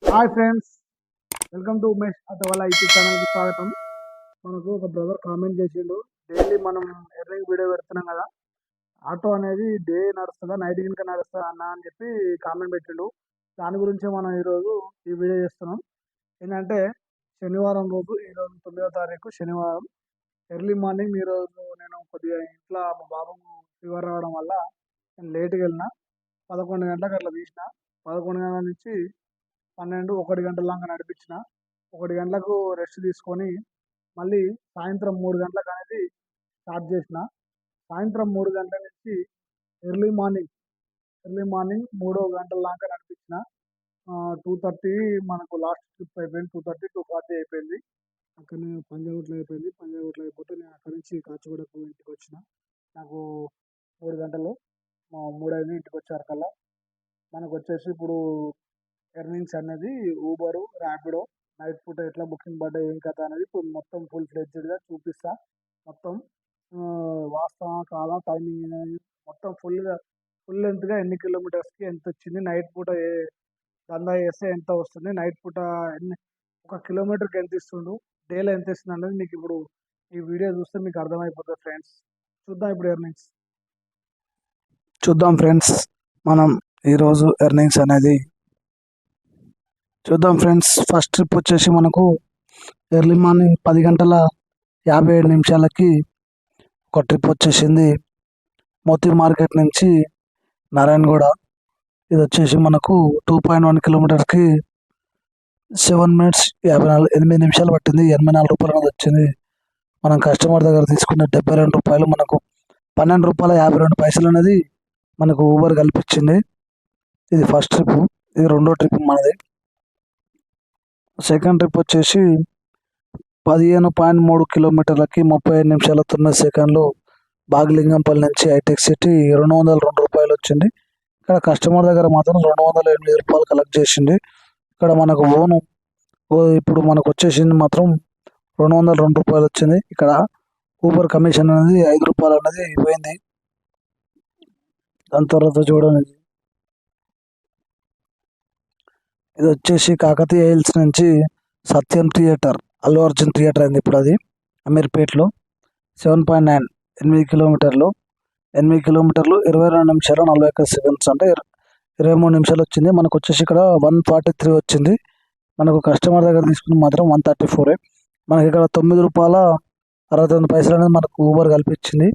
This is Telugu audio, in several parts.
Hi friends, welcome to Umesh auto వాళ్ళ యూట్యూబ్ ఛానల్కి స్వాగతం. మనకు ఒక బ్రదర్ కామెంట్ చేసిండు. డైలీ మనం ఎర్నింగ్ వీడియో పెడుతున్నాం కదా, ఆటో అనేది డే నడుస్తుందా నైట్ కనుక నడుస్తుందా అన్న అని చెప్పి కామెంట్ పెట్టిండు. దాని గురించే మనం ఈరోజు ఈ వీడియో చేస్తున్నాం. ఏంటంటే శనివారం రోజు, ఈరోజు 9వ తారీఖు శనివారం ఎర్లీ మార్నింగ్ ఈరోజు నేను కొద్దిగా ఇంట్లో మా బాబుకు ఫీవర్ రావడం వల్ల నేను లేట్గా వెళ్ళిన. 11 గంటలకు అట్లా తీసిన. 11 గంటల నుంచి 12, 1 గంటల దాకా నడిపించిన. 1 గంటలకు రెస్ట్ తీసుకొని మళ్ళీ సాయంత్రం 3 గంటలకు అనేది స్టార్ట్ చేసిన. సాయంత్రం 3 గంటల నుంచి ఎర్లీ మార్నింగ్ ఎర్లీ మార్నింగ్ 3 గంటల దాకా నడిపించిన. 2:30 మనకు లాస్ట్ ట్రిప్ అయిపోయింది. 2:30, 2:40 అయిపోయింది. అక్కడనే పంజాగుట్లో అయిపోయింది. పంజాగుట్లో అయిపోతే నేను అక్కడి నుంచి కాచిగూడకు ఇంటికి వచ్చిన. నాకు 3 గంటలు 3 అయింది ఇంటికి వచ్చేసరికల్లా. మనకు వచ్చేసి ఇప్పుడు ఎర్నింగ్స్ అనేది ఊబరు, ర్యాపిడో నైట్ పూట ఎట్లా బుకింగ్ పడ్డా ఏం కథ అనేది ఇప్పుడు మొత్తం ఫుల్ ఫ్లెడ్జ్డ్గా చూపిస్తా. మొత్తం వాస్తవం కాదా, టైమింగ్ అనేది మొత్తం ఫుల్ లెంత్గా ఎన్ని కిలోమీటర్స్కి ఎంత వచ్చింది, నైట్ పూట ఏ దందా చేస్తే ఎంత వస్తుంది, నైట్ పూట ఎన్ని, ఒక కిలోమీటర్కి ఎంత ఇస్తుండు, డేలో ఎంత ఇస్తుంది అనేది మీకు ఇప్పుడు ఈ వీడియో చూస్తే మీకు అర్థమైపోతుంది ఫ్రెండ్స్. చూద్దాం ఇప్పుడు ఎర్నింగ్స్. చూద్దాం ఫ్రెండ్స్, మనం ఈరోజు ఎర్నింగ్స్ అనేది చూద్దాం ఫ్రెండ్స్. ఫస్ట్ ట్రిప్ వచ్చేసి మనకు ఎర్లీ మార్నింగ్ 10:57 ఒక ట్రిప్ వచ్చేసింది మోతీ మార్కెట్ నుంచి నారాయణగూడ. ఇది వచ్చేసి మనకు 2.1 కిలోమీటర్స్కి 7 మినిట్స్ 8 నిమిషాలు పట్టింది. 84 రూపాయలు అనేది వచ్చింది. మనం కస్టమర్ దగ్గర తీసుకున్న 72 రూపాయలు, మనకు 12 రూపాయల 52 పైసలు అనేది మనకు ఊబర్ కల్పించింది. ఇది ఫస్ట్ ట్రిప్. ఇది రెండో ట్రిప్ మనది. సెకండ్ ట్రిప్ వచ్చేసి 15.3 కిలోమీటర్లకి 35 నిమిషాల 9 సెకండ్లు బాగలింగంపల్లి నుంచి హైటెక్ సిటీ 202 రూపాయలు వచ్చింది. ఇక్కడ కస్టమర్ దగ్గర మాత్రం 208 రూపాయలు కలెక్ట్ చేసింది. ఇక్కడ మనకు ఇప్పుడు మనకు వచ్చేసింది మాత్రం 202 రూపాయలు వచ్చింది. ఇక్కడ ఊబర్ కమిషన్ అనేది 5 రూపాయలు అనేది పోయింది. దాని తర్వాత చూడండి, ఇది వచ్చేసి కాకతీయ హిల్స్ నుంచి సత్యం థియేటర్, అల్లు అర్జున్ థియేటర్ అయింది ఇప్పుడు అది అమీర్పేట్లో. 7.9 8 కిలోమీటర్లు 22 నిమిషాలు 41 సెకండ్స్, అంటే 23 నిమిషాలు వచ్చింది. మనకు వచ్చేసి ఇక్కడ 143 వచ్చింది. మనకు కస్టమర్ దగ్గర తీసుకుని మాత్రం 134. మనకి ఇక్కడ 9 రూపాయల 69 పైసలు అనేది మనకు ఊబర్ కల్పించింది.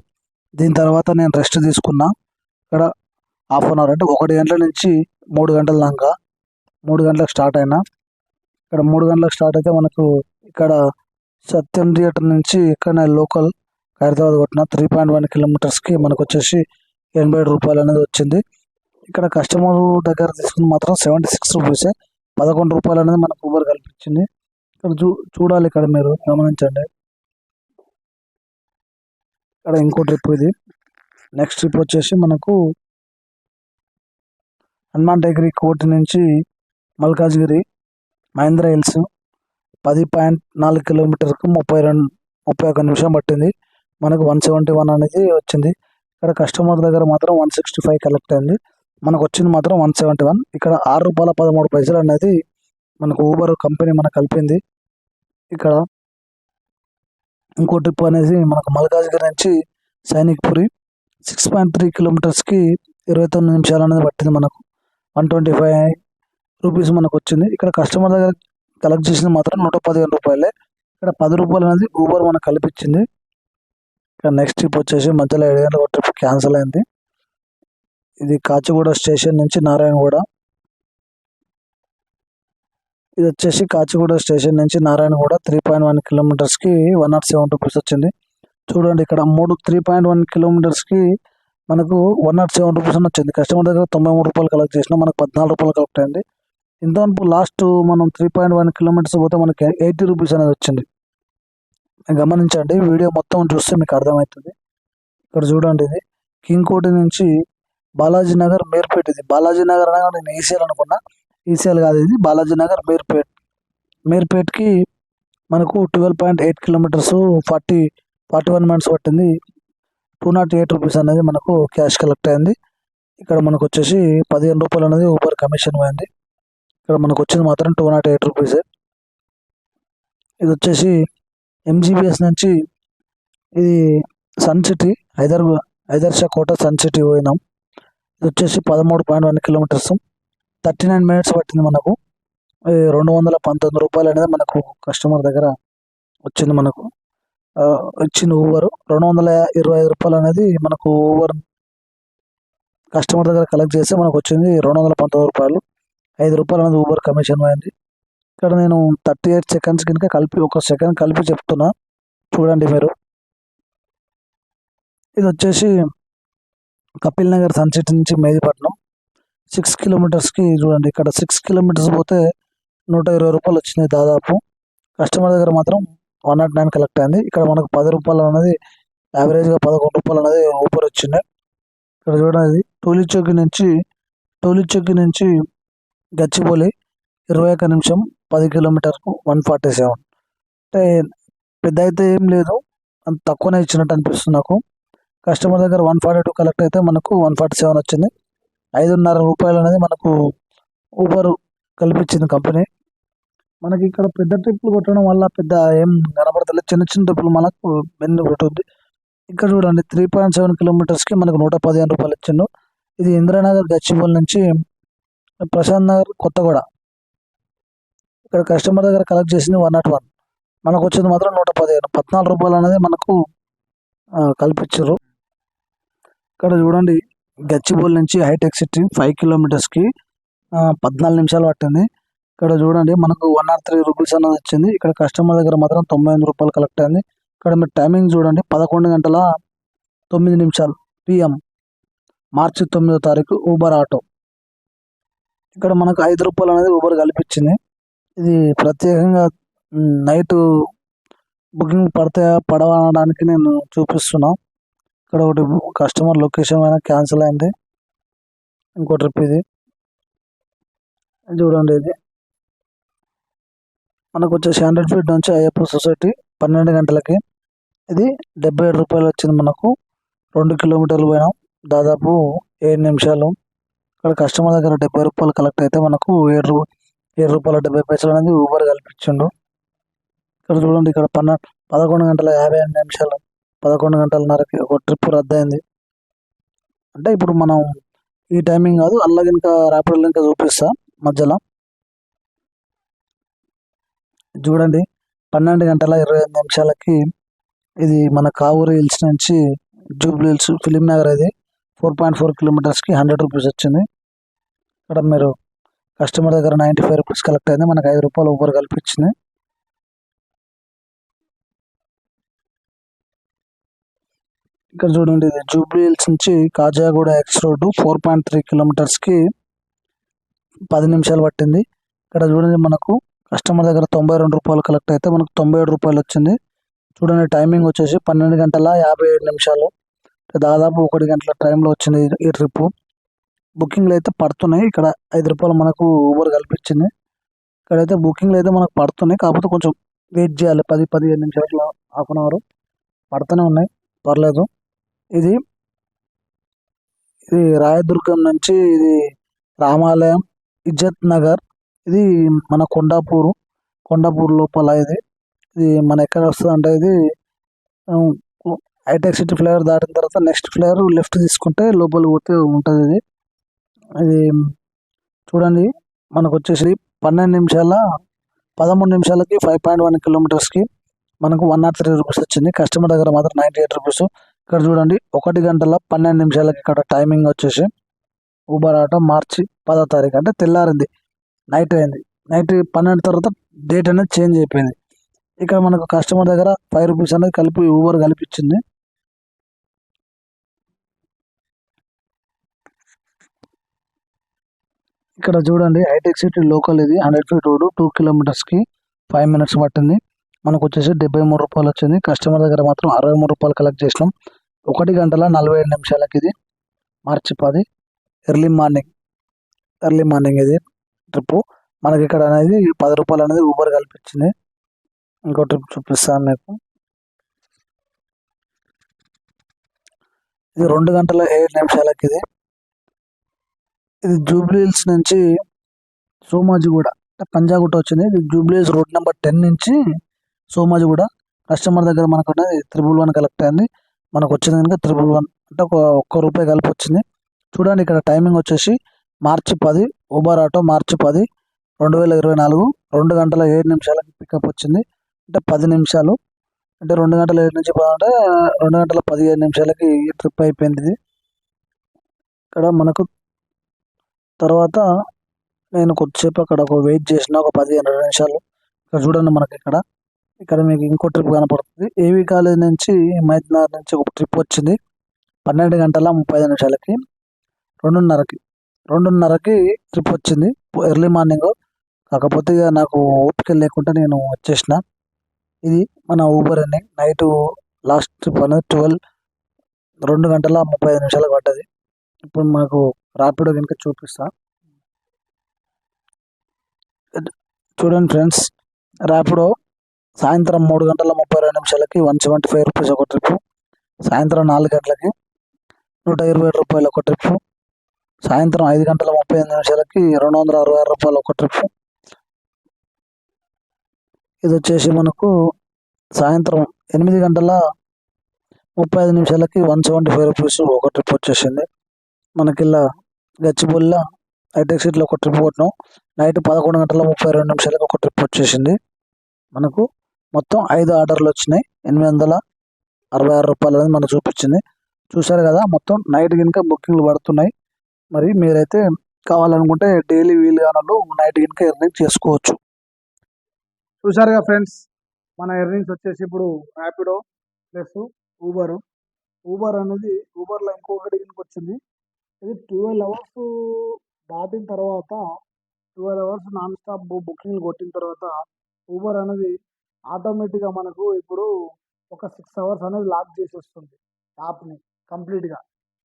దీని తర్వాత నేను రెస్ట్ తీసుకున్నా. ఇక్కడ హాఫ్ అన్ అవర్, అంటే 1 గంటల నుంచి 3 గంటల దాకా 3 గంటలకు స్టార్ట్ అయినా. ఇక్కడ 3 గంటలకు స్టార్ట్ అయితే మనకు ఇక్కడ సత్యం థియేటర్ నుంచి ఇక్కడ లోకల్ హైదరాబాద్ కొట్టిన 3.1 కిలోమీటర్స్కి మనకు వచ్చేసి 87 రూపాయలు అనేది వచ్చింది. ఇక్కడ కస్టమర్ దగ్గర తీసుకుని మాత్రం 76 రూపీసే, 11 రూపాయలు అనేది మనకు ఊబర్ కల్పించింది. ఇక్కడ చూడాలి, ఇక్కడ మీరు గమనించండి. ఇక్కడ ఇంకో ట్రిప్ ఇది. నెక్స్ట్ ట్రిప్ వచ్చేసి మనకు హనుమాన్ టెకరీ కోటి నుంచి మల్కాజ్గిరి మహేంద్ర హిల్స్ 10.4 కిలోమీటర్కు 31 నిమిషం పట్టింది. మనకు 171 అనేది వచ్చింది. ఇక్కడ కస్టమర్ దగ్గర మాత్రం 165 కలెక్ట్ అయింది. మనకు వచ్చింది మాత్రం 171. ఇక్కడ 6 రూపాయల 13 పైసలు అనేది మనకు ఊబర్ కంపెనీ మనకు కలిపింది. ఇక్కడ ఇంకో ట్రిప్ అనేది మనకు మల్కాజ్గిరి నుంచి సైనిక్పురి 6.3 కిలోమీటర్స్కి 29 నిమిషాలు అనేది పట్టింది. మనకు 125 రూపీస్ మనకు వచ్చింది. ఇక్కడ కస్టమర్ దగ్గర కలెక్ట్ చేసింది మాత్రం 115 రూపాయలే. ఇక్కడ 10 రూపాయలు అనేది ఊబర్ మనకు కల్పించింది. ఇక్కడ నెక్స్ట్ ట్రిప్ వచ్చేసి మధ్యలో 7 గంటల ట్రిప్ క్యాన్సిల్ అయింది. ఇది కాచిగూడ స్టేషన్ నుంచి నారాయణగూడ. ఇది వచ్చేసి కాచిగూడ స్టేషన్ నుంచి నారాయణగూడ 3.1 కిలోమీటర్స్కి 107 రూపీస్ వచ్చింది. చూడండి, ఇక్కడ 3.1 కిలోమీటర్స్కి మనకు 107 రూపీస్ అని వచ్చింది. కస్టమర్ దగ్గర 93 రూపాయలు కలెక్ట్ చేసినా మనకు 14 రూపాయలు కలెక్ట్ అయింది. ఇంతవరకు లాస్ట్ మనం 3.1 కిలోమీటర్స్ పోతే మనకి 80 రూపీస్ అనేది వచ్చింది. గమనించండి, వీడియో మొత్తం చూస్తే మీకు అర్థమవుతుంది. ఇక్కడ చూడండి, ఇది కింగ్ కోటి నుంచి బాలాజీ నగర్ మీర్పేట్. ఇది బాలాజీ నగర్ అనగా నేను ఈసీఎల్ అనుకున్నా, ఈసీఎల్ కాదు, ఇది బాలాజీ నగర్ మీర్పేట్కి మనకు 12.8 కిలోమీటర్స్ 41 మినిట్స్ పట్టింది. 208 రూపీస్ అనేది మనకు క్యాష్ కలెక్ట్ అయింది. ఇక్కడ మనకు వచ్చేసి 15 రూపాయలు అనేది ఊబర్ కమిషన్ పోయింది. ఇక్కడ మనకు వచ్చింది మాత్రం 208 రూపీస్. ఇది వచ్చేసి ఎంజీబీఎస్ నుంచి ఇది సన్ సిటీ హైదర్షా కోట సన్ సిటీ పోయినాం. ఇది వచ్చేసి 13.1 కిలోమీటర్స్, 39 మినిట్స్ పట్టింది మనకు. 219 రూపాయలు అనేది మనకు కస్టమర్ దగ్గర వచ్చింది. మనకు ఇచ్చింది ఊబర్ 225 రూపాయలు అనేది మనకు ఊబర్ కస్టమర్ దగ్గర కలెక్ట్ చేస్తే మనకు వచ్చింది 219 రూపాయలు. 5 రూపాయలు అనేది ఊబర్ కమిషన్ పోయింది. ఇక్కడ నేను 38 సెకండ్స్ కనుక కలిపి ఒక సెకండ్ కలిపి చెప్తున్నా, చూడండి మీరు. ఇది వచ్చేసి కపిల్ నగర్ సన్ సిటీ నుంచి మెహదీపట్నం 6 కిలోమీటర్స్కి చూడండి. ఇక్కడ 6 కిలోమీటర్స్ పోతే 120 రూపాయలు వచ్చినాయి దాదాపు. కస్టమర్ దగ్గర మాత్రం 109 కలెక్ట్ అయింది. ఇక్కడ మనకు 10 రూపాయలు అనేది యావరేజ్గా 11 రూపాయలు అనేది ఊబర్ వచ్చింది. ఇక్కడ చూడండి టోలీ చౌకి నుంచి గచ్చిబౌలి 21 నిమిషం 10 కిలోమీటర్కు 147. అంటే పెద్ద అయితే ఏం లేదు, అంత తక్కువనే ఇచ్చినట్టు అనిపిస్తుంది నాకు. కస్టమర్ దగ్గర 142 కలెక్ట్ అయితే మనకు 147 వచ్చింది. 5.5 రూపాయలు అనేది మనకు ఊబర్ కల్పించింది కంపెనీ. మనకి ఇక్కడ పెద్ద ట్రిప్పులు కొట్టడం వల్ల పెద్ద ఏం కనబడతలేదు, చిన్న చిన్న ట్రిప్పులు మనకు బెన్ను కొట్టుద్ది. ఇక్కడ చూడండి 3.7 కిలోమీటర్స్కి మనకు 115 రూపాయలు ఇచ్చిండు. ఇది ఇంద్రానగర్ గచ్చిబౌలి నుంచి ప్రశాంత్ నగర్ కొత్తగూడ. ఇక్కడ కస్టమర్ దగ్గర కలెక్ట్ చేసింది 101, మనకు వచ్చింది మాత్రం 115, 14 రూపాయలు అనేది మనకు కల్పించారు. ఇక్కడ చూడండి గచ్చిబౌలి నుంచి హైటెక్ సిటీ 5 కిలోమీటర్స్కి 14 నిమిషాలు పట్టింది. ఇక్కడ చూడండి మనకు 103 రూపీస్ అనేది వచ్చింది. ఇక్కడ కస్టమర్ దగ్గర మాత్రం 98 రూపాయలు కలెక్ట్ అయింది. ఇక్కడ మీరు టైమింగ్ చూడండి 11 గంటల 9 నిమిషాలు PM, మార్చి 9వ తారీఖు ఊబర్ ఆటో. ఇక్కడ మనకు 5 రూపాయలు అనేది ఊబర్ కల్పించింది. ఇది ప్రత్యేకంగా నైట్ బుకింగ్ పడవడానికి నేను చూపిస్తున్నా. ఇక్కడ ఒకటి కస్టమర్ లొకేషన్ అయినా క్యాన్సిల్ అయింది, ఇంకో ట్రిప్ ఇది చూడండి. ఇది మనకు వచ్చేసి 100 ఫీట్ నుంచి అయ్యప్ప సొసైటీ 12 గంటలకి ఇది 77 రూపాయలు వచ్చింది. మనకు 2 కిలోమీటర్లు పోయినాం, దాదాపు 7 నిమిషాలు. ఇక్కడ కస్టమర్ దగ్గర 70 రూపాయలు కలెక్ట్ అయితే మనకు 7 రూపాయల 70 పైసలు అనేది ఊబర్ కల్పించిండు. ఇక్కడ చూడండి ఇక్కడ 11 గంటల 58 నిమిషాలు 11 గంటలన్నరకి ఒక ట్రిప్ రద్దయింది. అంటే ఇప్పుడు మనం ఈ టైమింగ్ కాదు, అలాగే ఇంకా ర్యాపిడోలో ఇంకా చూపిస్తా మధ్యలో. చూడండి 12 గంటల 25 నిమిషాలకి ఇది మన కావూరు హిల్స్ నుంచి జూబ్లీ హిల్స్ ఫిలిం నగర్, ఇది 4.4 కిలోమీటర్స్కి 100 రూపీస్ వచ్చింది. ఇక్కడ మీరు కస్టమర్ దగ్గర 95 రూపీస్ కలెక్ట్ అయింది, మనకు 5 రూపాయలు ఊబర్ కల్పించింది. ఇక్కడ చూడండి ఇది జూబ్లీ హిల్స్ నుంచి కాజాగూడ ఎక్స్ రోడ్డు 4.3 కిలోమీటర్స్కి 10 నిమిషాలు పట్టింది. ఇక్కడ చూడండి మనకు కస్టమర్ దగ్గర 92 రూపాయలు కలెక్ట్ అయితే మనకు 97 రూపాయలు వచ్చింది. చూడండి టైమింగ్ వచ్చేసి 12 గంటల 57 నిమిషాలు, దాదాపు 1 గంటల టైంలో వచ్చింది ఈ ట్రిప్. బుకింగ్లు అయితే పడుతున్నాయి. ఇక్కడ 5 రూపాయలు మనకు ఊబర్ కల్పించింది. ఇక్కడైతే బుకింగ్లు అయితే మనకు పడుతున్నాయి, కాకపోతే కొంచెం వెయిట్ చేయాలి, 10-15 నిమిషాలు, హాఫ్ అన్ అవర్ పడుతూనే ఉన్నాయి, పర్లేదు. ఇది రాయదుర్గం నుంచి ఇది రామాలయం ఇజ్జత్ నగర్, ఇది మన కొండాపూర్ లోపల. ఇది మన ఎక్కడ వస్తుంది అంటే ఇది హైటెక్ సిటీ ఫ్లైఓవర్ దాటిన తర్వాత నెక్స్ట్ ఫ్లైఓవర్ లెఫ్ట్ తీసుకుంటే లోపలికి పోతే ఉంటుంది. ఇది చూడండి మనకు వచ్చేసి 13 నిమిషాలకి 5.1 కిలోమీటర్స్కి మనకు 103 రూపీస్ వచ్చింది. కస్టమర్ దగ్గర మాత్రం 98 రూపీస్. ఇక్కడ చూడండి 1 గంటల 12 నిమిషాలకి ఇక్కడ టైమింగ్ వచ్చేసి ఊబర్ ఆటో మార్చి 10వ తారీఖు, అంటే తెల్లారింది, నైట్ అయింది. నైట్ 12 తర్వాత డేట్ అనేది చేంజ్ అయిపోయింది. ఇక్కడ మనకు కస్టమర్ దగ్గర 5 రూపీస్ అనేది కలిపి ఊబర్ కల్పించింది. ఇక్కడ చూడండి హైటెక్ సిటీ లోకల్, ఇది 100 ఫీట్ రోడ్ 2 కిలోమీటర్స్కి 5 మినిట్స్ పట్టింది. మనకు వచ్చేసి 73 రూపాయలు వచ్చింది. కస్టమర్ దగ్గర మాత్రం 63 రూపాయలు కలెక్ట్ చేసినాం. 1 గంటల 45 నిమిషాలకి ఇది మార్చి 10 ఎర్లీ మార్నింగ్ ఇది ట్రిప్. మనకి ఇక్కడ అనేది 10 రూపాయలు అనేది ఊబర్ కల్పించింది. ఇంకో ట్రిప్ చూపిస్తాను మీకు. ఇది 2 గంటల 7 నిమిషాలకి ఇది జూబ్లీ హిల్స్ నుంచి సోమాజిగూడ అంటే పంజాగుట్ట వచ్చింది. ఇది జూబ్లీస్ రోడ్ నెంబర్ 10 నుంచి సోమాజిగూడ. కస్టమర్ దగ్గర మనకు ఉన్నది 111 కలెక్ట్ అయింది. మనకు వచ్చింది కనుక 111 అంటే ఒక్క రూపాయి కలిపి వచ్చింది. చూడండి ఇక్కడ టైమింగ్ వచ్చేసి మార్చి 10 ఊబర్ ఆటో మార్చి 10 2024 2 గంటల 7 నిమిషాలకి పికప్ వచ్చింది. అంటే 10 నిమిషాలు అంటే 2 గంటల 7 నుంచి 10 అంటే 2 గంటల 15 నిమిషాలకి ట్రిప్ అయిపోయింది ఇది. ఇక్కడ మనకు తర్వాత నేను కొద్దిసేపు అక్కడ వెయిట్ చేసిన ఒక 15-20 నిమిషాలు. ఇక్కడ చూడండి మనకి ఇక్కడ మీకు ఇంకో ట్రిప్ కనపడుతుంది. ఏవి కాలేజ్ నుంచి మైత్నార్ నుంచి ఒక ట్రిప్ వచ్చింది 12 గంటల 35 నిమిషాలకి 2:30కి ట్రిప్ వచ్చింది ఎర్లీ మార్నింగ్. కాకపోతే ఇక నాకు ఓపిక లేకుండా నేను వచ్చేసిన. ఇది మన ఊబర్ అని నైట్ లాస్ట్ ట్రిప్ అనేది 2 గంటల 35 నిమిషాలకు పడ్డది. ఇప్పుడు మనకు ర్యాపిడో కనుక చూపిస్తా చూడండి ఫ్రెండ్స్. ర్యాపిడో సాయంత్రం 3 గంటల 32 నిమిషాలకి 175 రూపీస్ ఒక ట్రిప్, సాయంత్రం 4 గంటలకి 127 రూపాయలు ఒక ట్రిప్, సాయంత్రం 5 గంటల 35 నిమిషాలకి 266 రూపాయలు ఒక ట్రిప్. ఇది వచ్చేసి మనకు సాయంత్రం 8 గంటల 35 నిమిషాలకి 175 రూపీస్ ఒక ట్రిప్ వచ్చేసింది. మనకి ఇలా గచ్చిబౌలిలో హైటెక్ సిటీలో ఒక ట్రిప్ కొట్టినాం. నైట్ 11 గంటల 32 నిమిషాలకి ఒక ట్రిప్ వచ్చేసింది. మనకు మొత్తం 5 ఆర్డర్లు వచ్చినాయి. 866 రూపాయలు అనేది మనకు చూపించింది. చూశారు కదా, మొత్తం నైట్ కనుక బుకింగ్లు పడుతున్నాయి. మరి మీరైతే కావాలనుకుంటే డైలీ వీలు కానోళ్ళు నైట్ కనుక ఎర్నింగ్ చేసుకోవచ్చు. చూశారుగా ఫ్రెండ్స్, మన ఎర్నింగ్స్ వచ్చేసి ఇప్పుడు ర్యాపిడో ప్లస్ ఊబర్ అనేది ఊబర్లో ఇంకొకటి కనుక వచ్చింది. ఇది 12 అవర్స్ దాటిన తర్వాత 12 అవర్స్ నాన్ స్టాప్ బుకింగ్ కొట్టిన తర్వాత ఊబర్ అనేది ఆటోమేటిక్గా మనకు ఇప్పుడు ఒక 6 అవర్స్ అనేది లాక్ చేసేస్తుంది యాప్ని కంప్లీట్గా.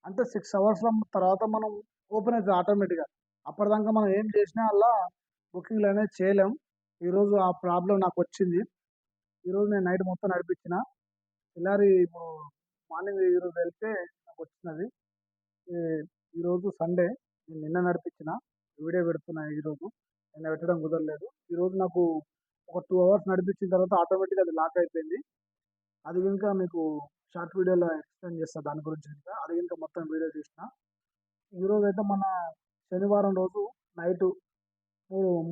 అంటే 6 అవర్స్ తర్వాత మనం ఓపెన్ అవుతుంది ఆటోమేటిక్గా. అప్పటిదాకా మనం ఏం చేసినా అలా బుకింగ్లు అనేది చేయలేం. ఈరోజు ఆ ప్రాబ్లం నాకు వచ్చింది. ఈరోజు నేను నైట్ మొత్తం నడిపించిన తెల్లారి ఇప్పుడు మార్నింగ్ ఈరోజు వెళ్తే నాకు వచ్చినది. ఈరోజు సండే, నేను నిన్న నడిపించిన వీడియో పెడుతున్నా. ఈరోజు నిన్న పెట్టడం కుదరలేదు. ఈరోజు నాకు ఒక 2 అవర్స్ నడిపించిన తర్వాత ఆటోమేటిక్గా అది లాక్ అయిపోయింది. అది కనుక మీకు షార్ట్ వీడియోలో ఎక్స్ప్లెయిన్ చేస్తాను దాని గురించి కనుక. అది కనుక మొత్తం వీడియో తీసిన. ఈరోజు అయితే మన శనివారం రోజు నైటు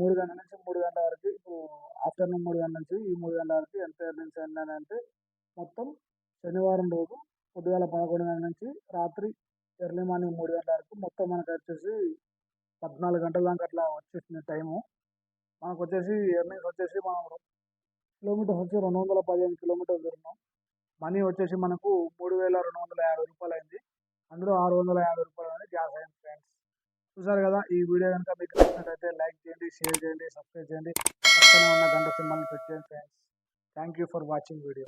3 గంటల నుంచి 3 గంటల వరకు, ఇప్పుడు ఆఫ్టర్నూన్ 3 గంటల నుంచి ఈ 3 గంటల వరకు ఎంత ఎర్నింగ్స్ అయిందంటే మొత్తం శనివారం రోజు పొద్దుగాల 11 గంటల నుంచి రాత్రి ఎర్లీ మార్నింగ్ 3 గంటల వరకు మొత్తం మనకు వచ్చేసి 14 గంటల దాకా అట్లా వచ్చేసింది టైము. మనకు వచ్చేసి ఎర్నింగ్స్ వచ్చేసి మనం కిలోమీటర్స్ వచ్చి 215 కిలోమీటర్లు తిరిగినాం. మనీ వచ్చేసి మనకు 3,250 రూపాయలు అయింది. అందులో 650 రూపాయలు అనేది గ్యాస్ అయింది ఫ్రెండ్స్. చూసారు కదా, ఈ వీడియో కనుక మీకు నచ్చినట్లయితే లైక్ చేయండి, షేర్ చేయండి, సబ్స్క్రైబ్ చేయండి, పక్కనే ఉన్న గంట సింబల్ని ప్రెస్ చేయండి friends. Thank you for watching video.